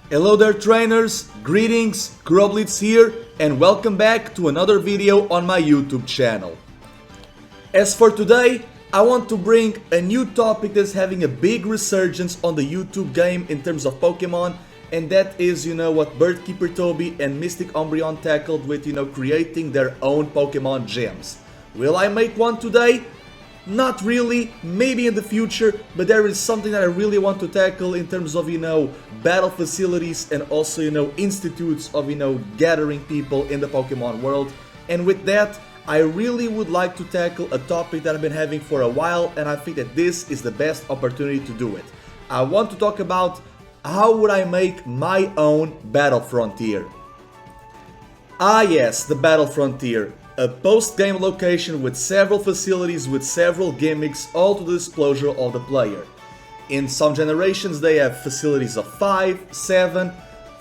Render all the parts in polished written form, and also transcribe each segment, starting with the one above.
Hello there trainers, greetings, KuroBlitz here and welcome back to another video on my YouTube channel. As for today, I want to bring a new topic that's having a big resurgence on the YouTube game in terms of Pokemon, and that is, what Birdkeeper Toby and Mystic Umbreon tackled with, creating their own Pokemon gyms. Will I make one today? Not really, maybe in the future, but there is something that I really want to tackle in terms of, battle facilities and also, institutes of, gathering people in the Pokemon world. And with that, I really would like to tackle a topic that I've been having for a while, and I think that this is the best opportunity to do it. I want to talk about how would I make my own Battle Frontier. Ah yes, the Battle Frontier. A post-game location with several facilities with several gimmicks, all to the displeasure of the player. In some generations they have facilities of 5, 7.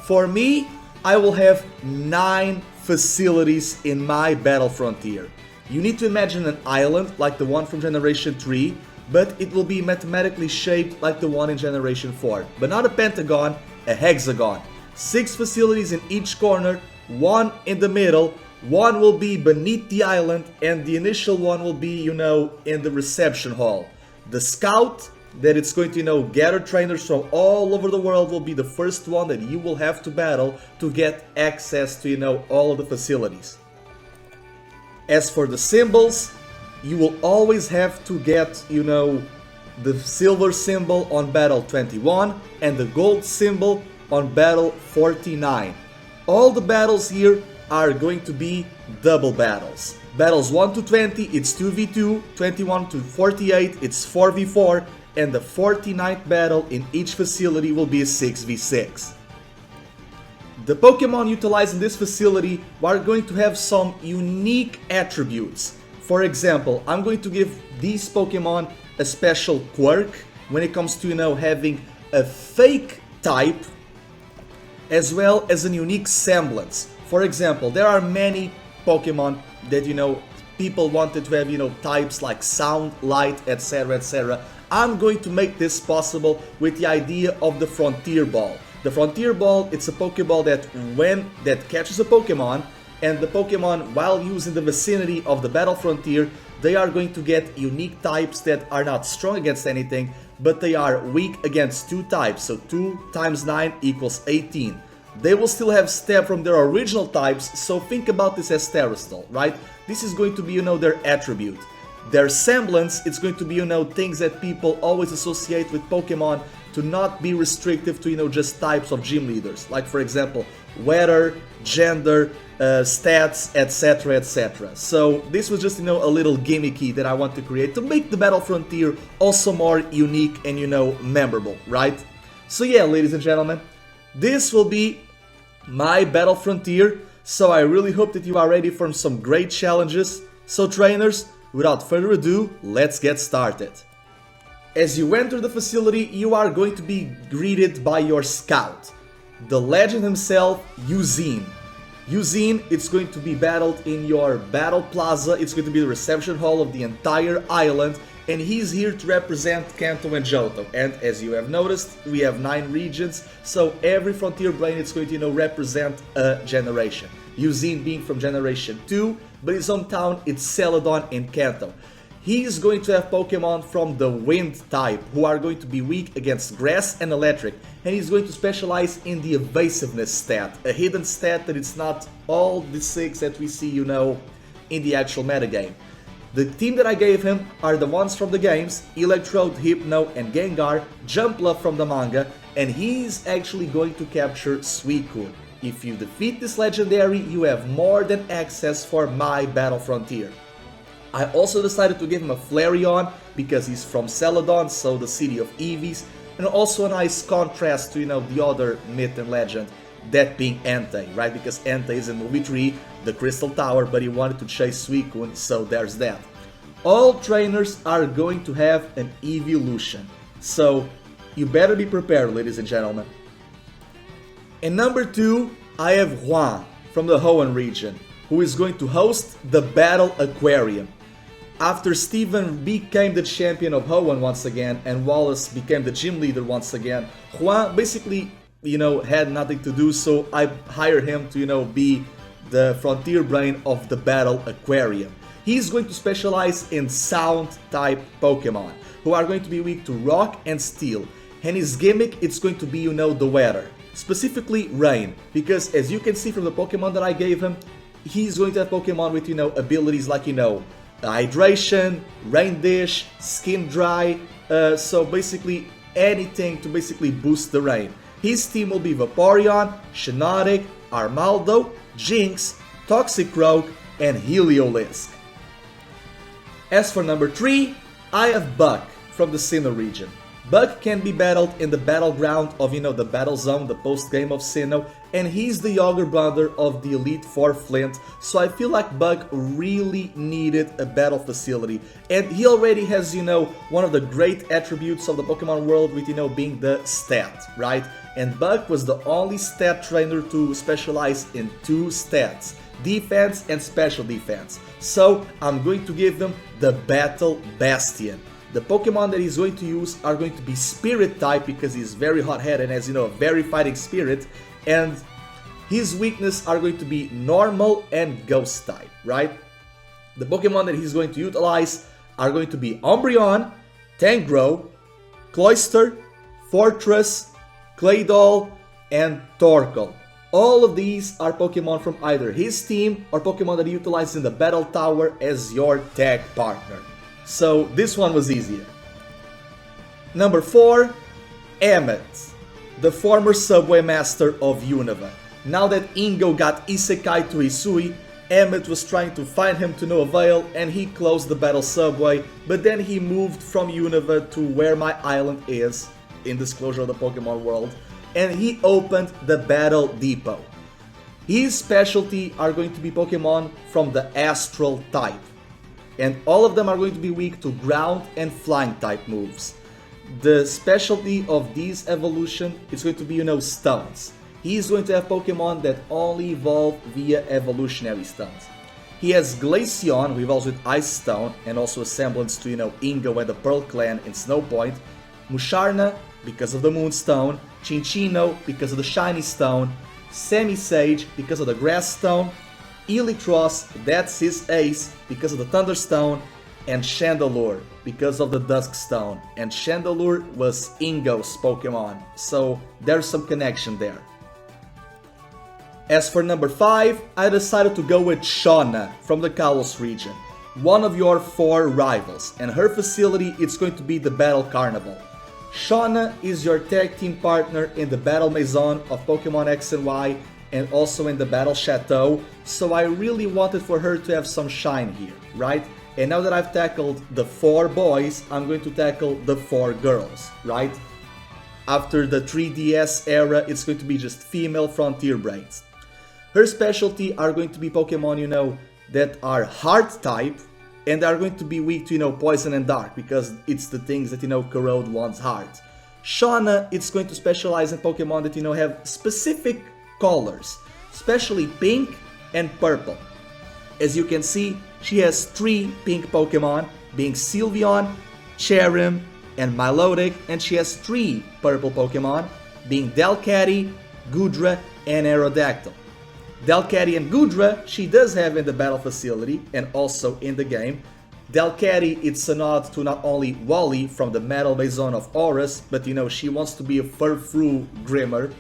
For me, I will have 9 facilities in my Battle Frontier. You need to imagine an island like the one from Generation 3, but it will be mathematically shaped like the one in Generation 4. But not a pentagon, a hexagon. 6 facilities in each corner, 1 in the middle. One will be beneath the island, and the initial one will be, in the reception hall. The scout that it's going to, gather trainers from all over the world will be the first one that you will have to battle to get access to, all of the facilities. As for the symbols, you will always have to get, the silver symbol on battle 21 and the gold symbol on battle 49. All the battles here are going to be double battles. Battles 1 to 20, it's 2v2, 21 to 48, it's 4v4, and the 49th battle in each facility will be a 6v6. The Pokemon utilized in this facility are going to have some unique attributes. For example, I'm going to give these Pokemon a special quirk when it comes to, having a fake type as well as a unique semblance. For example, there are many Pokemon that, people wanted to have, types like sound, light, etc, etc. I'm going to make this possible with the idea of the Frontier Ball. The Frontier Ball, it's a Pokeball that catches a Pokemon, and the Pokemon, while using the vicinity of the Battle Frontier, they are going to get unique types that are not strong against anything, but they are weak against 2 types, so 2 times 9 equals 18. They will still have step from their original types, so think about this as Terrestrial, right? This is going to be, their attribute. Their semblance, it's going to be, things that people always associate with Pokemon to not be restrictive to, just types of gym leaders. Like, for example, weather, gender, stats, etc, etc. So this was just, a little gimmicky that I want to create to make the Battle Frontier also more unique and, memorable, right? So yeah, ladies and gentlemen, this will be my Battle Frontier, so I really hope that you are ready for some great challenges. So trainers, without further ado, let's get started. As you enter the facility, you are going to be greeted by your scout, the legend himself, Eugene. Eugene, it's going to be battled in your Battle Plaza, it's going to be the reception hall of the entire island, and he's here to represent Kanto and Johto. And as you have noticed, we have 9 regions, so every Frontier Brain is going to represent a generation. Eugene being from Generation 2, but his hometown it's Celadon in Kanto. He's going to have Pokemon from the Wind type, who are going to be weak against Grass and Electric, and he's going to specialize in the Evasiveness stat, a hidden stat that it's not all the 6 that we see, in the actual metagame. The team that I gave him are the ones from the games, Electrode, Hypno and Gengar, Jumpluff from the manga, and he's actually going to capture Suicune. If you defeat this legendary, you have more than access for my Battle Frontier. I also decided to give him a Flareon because he's from Celadon, so the city of Eevees, and also a nice contrast to, the other myth and legend, that being Entei, right? Because Entei is in movie 3, the Crystal Tower, but he wanted to chase Suicune, so there's that. All trainers are going to have an evolution, so you better be prepared, ladies and gentlemen. In number 2, I have Juan from the Hoenn region, who is going to host the Battle Aquarium. After Steven became the champion of Hoenn once again and Wallace became the gym leader once again, Juan basically had nothing to do, so I hired him to, be the frontier brain of the Battle Aquarium. He's going to specialize in sound type Pokemon, who are going to be weak to rock and steel. And his gimmick, it's going to be, the weather. Specifically rain, because as you can see from the Pokemon that I gave him, he's going to have Pokemon with, abilities like, hydration, rain dish, skin dry, so basically anything to basically boost the rain. His team will be Vaporeon, Shiinotic, Armaldo, Jinx, Toxicroak, and Heliolisk. As for number 3, I have Buck from the Sinnoh region. Buck can be battled in the battleground of, the battle zone, the post-game of Sinnoh, and he's the younger brother of the Elite Four Flint, so I feel like Buck really needed a battle facility. And he already has, one of the great attributes of the Pokemon world with, being the stat, right? And Buck was the only stat trainer to specialize in 2 stats, defense and special defense. So I'm going to give him the Battle Bastion. The Pokemon that he's going to use are going to be Spirit type because he's very hot-headed and has, a very fighting spirit. And his weakness are going to be Normal and Ghost type, right? The Pokemon that he's going to utilize are going to be Umbreon, Tangrowth, Cloyster, Fortress, Claydol, and Torkoal. All of these are Pokemon from either his team or Pokemon that he utilizes in the Battle Tower as your tag partner. So this one was easier. Number 4, Emmet, the former subway master of Unova. Now that Ingo got Isekai to Hisui, Emmet was trying to find him to no avail and he closed the battle subway, but then he moved from Unova to where my island is, in Disclosure of the Pokemon world, and he opened the Battle Depot. His specialty are going to be Pokemon from the Astral type. And all of them are going to be weak to ground and flying type moves. The specialty of this evolution is going to be, stones. He's going to have Pokemon that only evolve via evolutionary stones. He has Glaceon, who evolves with Ice Stone, and also a semblance to, Ingo and the Pearl Clan in Snowpoint. Musharna, because of the Moonstone. Chinchino, because of the Shiny Stone. Semi-Sage, because of the Grass Stone. Eelektross, that's his ace, because of the Thunderstone, and Chandelure, because of the Dusk Stone. And Chandelure was Ingo's Pokemon, so there's some connection there. As for number 5, I decided to go with Shauna from the Kalos region, one of your 4 rivals, and her facility it's going to be the Battle Carnival. Shauna is your tag team partner in the Battle Maison of Pokemon X and Y, and also in the Battle Chateau, so I really wanted for her to have some shine here, right? And now that I've tackled the 4 boys, I'm going to tackle the 4 girls, right? After the 3DS era, it's going to be just female frontier brains. Her specialty are going to be Pokemon, that are Heart type, and are going to be weak to, Poison and Dark, because it's the things that, corrode one's heart. Shauna, it's going to specialize in Pokemon that, have specific colors, especially pink and purple. As you can see, she has 3 pink Pokemon, being Sylveon, Cherrim, and Milotic, and she has 3 purple Pokemon, being Delcatty, Goodra, and Aerodactyl. Delcatty and Goodra she does have in the battle facility and also in the game. Delcatty, it's a nod to not only Wally from the Metal Maison of Aurus, but she wants to be a Furfrou Grimmer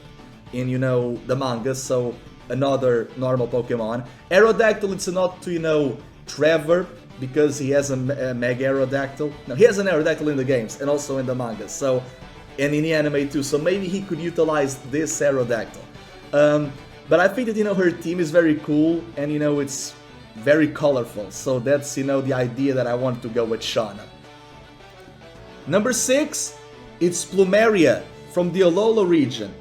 in, the manga, so another normal Pokemon. Aerodactyl, it's a nod to, Trevor, because he has a Mega Aerodactyl. No, he has an Aerodactyl in the games and also in the manga, so, and in the anime too, so maybe he could utilize this Aerodactyl. But I think that, her team is very cool and, it's very colorful, so that's, the idea that I want to go with Shauna. Number 6, it's Plumeria from the Alola region.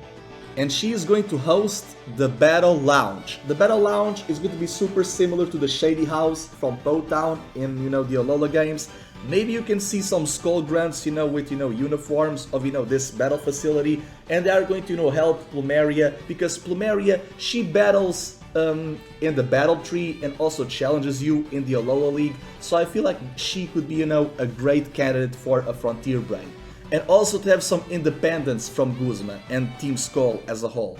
And she is going to host the Battle Lounge. The Battle Lounge is going to be super similar to the Shady House from Powtown in, the Alola games. Maybe you can see some Skull Grunts, with, uniforms of, this battle facility. And they are going to, help Plumeria, because Plumeria, she battles in the battle tree and also challenges you in the Alola League. So I feel like she could be, a great candidate for a Frontier Brain. and also to have some independence from Guzman and Team Skull as a whole.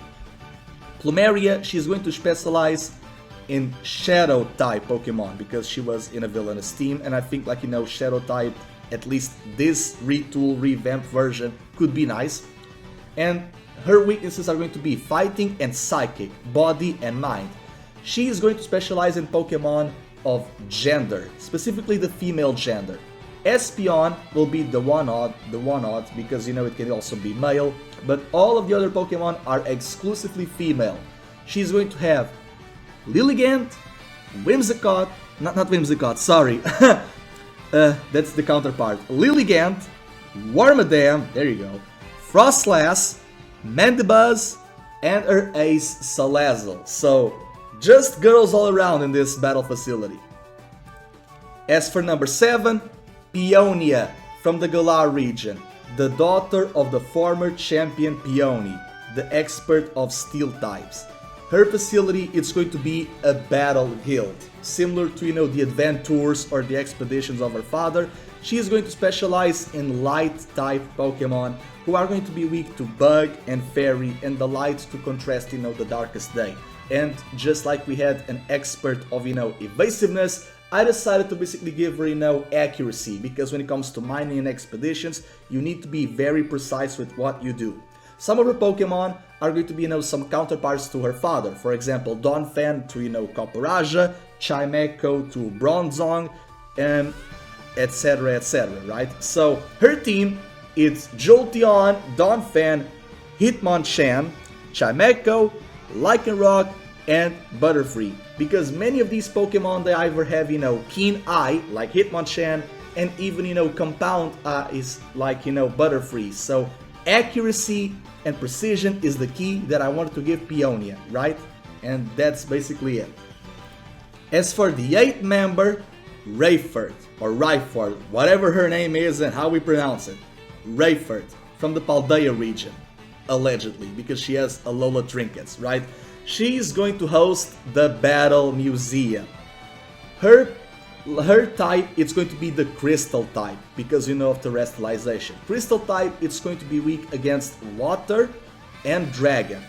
Plumeria, she's going to specialize in Shadow type Pokemon because she was in a villainous team, and I think, like, you know, Shadow type, at least this retool, revamped version, could be nice. And her weaknesses are going to be Fighting and Psychic, Body and Mind. She is going to specialize in Pokemon of gender, specifically the female gender. Espeon will be the one-odd because, you know, it can also be male, but all of the other Pokemon are exclusively female. She's going to have Lilligant, Whimsicott, not Whimsicott, sorry, that's the counterpart, Lilligant, Wormadam, there you go, Frostlass, Mandibuzz, and her ace Salazzle. So, just girls all around in this battle facility. As for number 7, Peonia from the Galar region, the daughter of the former champion Peony, the expert of steel types. Her facility is going to be a battle guild, similar to, you know, the adventures or the expeditions of her father. She is going to specialize in light type Pokemon who are going to be weak to Bug and Fairy, and the light to contrast, you know, the darkest day. And just like we had an expert of, you know, evasiveness, I decided to basically give her, you know, accuracy, because when it comes to mining and expeditions, you need to be very precise with what you do. Some of her Pokemon are going to be, you know, some counterparts to her father. For example, Donphan to, you know, Copperajah, Chimecho to Bronzong, and etc, right? So her team is Jolteon, Donphan, Hitmonchan, Chimecho, Lycanroc, and Butterfree. Because many of these Pokemon, they either have, you know, Keen Eye, like Hitmonchan, and even, you know, Compound is like, you know, Butterfree. So accuracy and precision is the key that I wanted to give Peonia, right? And that's basically it. As for the 8th member, Rayford, or Ryford, whatever her name is and how we pronounce it. Rayford, from the Paldea region, allegedly, because she has Alola trinkets, right? She's going to host the Battle Museum. Her type, it's going to be the Crystal type, because, you know, of terrestrialization. Crystal type, it's going to be weak against Water and Dragon.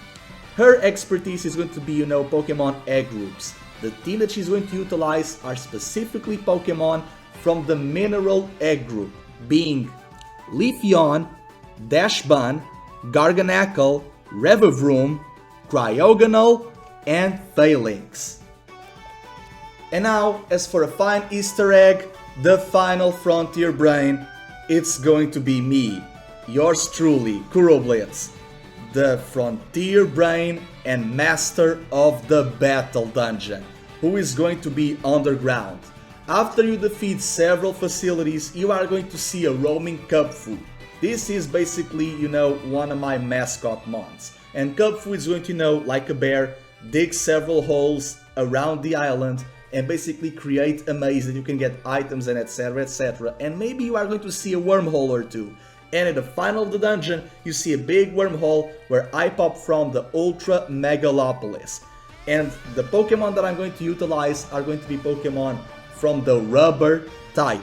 Her expertise is going to be, you know, Pokemon egg groups. The team that she's going to utilize are specifically Pokemon from the Mineral egg group, being Leafeon, Dashbun, Garganacl, Revavroom, Cryogonal, and Phalanx. And now, as for a fine Easter egg, the final Frontier Brain, it's going to be me, yours truly, KuroBlitz, the Frontier Brain and Master of the Battle Dungeon, who is going to be underground. After you defeat several facilities, you are going to see a roaming Cubfu. This is basically, you know, one of my mascot mons. And Cubfu is going to, you know, like a bear, dig several holes around the island and basically create a maze that you can get items and etc. And maybe you are going to see a wormhole or two. And at the final of the dungeon, you see a big wormhole where I pop from the Ultra Megalopolis. And the Pokemon that I'm going to utilize are going to be Pokemon from the Rubber type.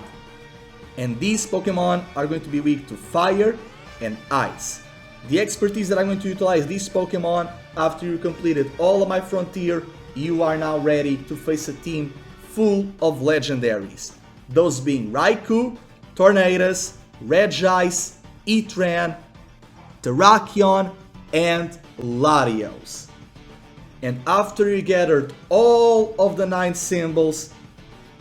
And these Pokemon are going to be weak to Fire and Ice. The expertise that I'm going to utilize these Pokemon, after you completed all of my Frontier, you are now ready to face a team full of legendaries. Those being Raikou, Tornadus, Regice, Etran, Terrakion, and Latios. And after you gathered all of the 9 symbols,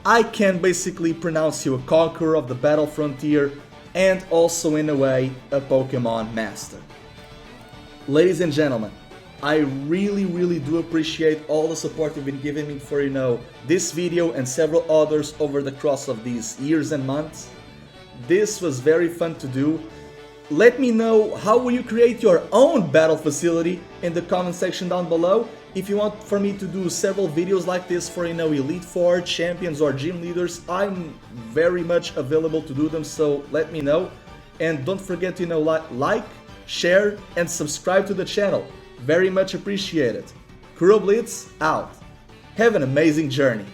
I can basically pronounce you a conqueror of the Battle Frontier and also, in a way, a Pokemon Master. Ladies and gentlemen, I really do appreciate all the support you've been giving me for, you know, this video and several others over the course of these years and months. This was very fun to do. Let me know how will you create your own battle facility in the comment section down below. If you want for me to do several videos like this for, you know, Elite Four, Champions or Gym Leaders, I'm very much available to do them, so let me know. And don't forget to, you know, like, share and subscribe to the channel. Very much appreciated. KuroBlitz out. Have an amazing journey.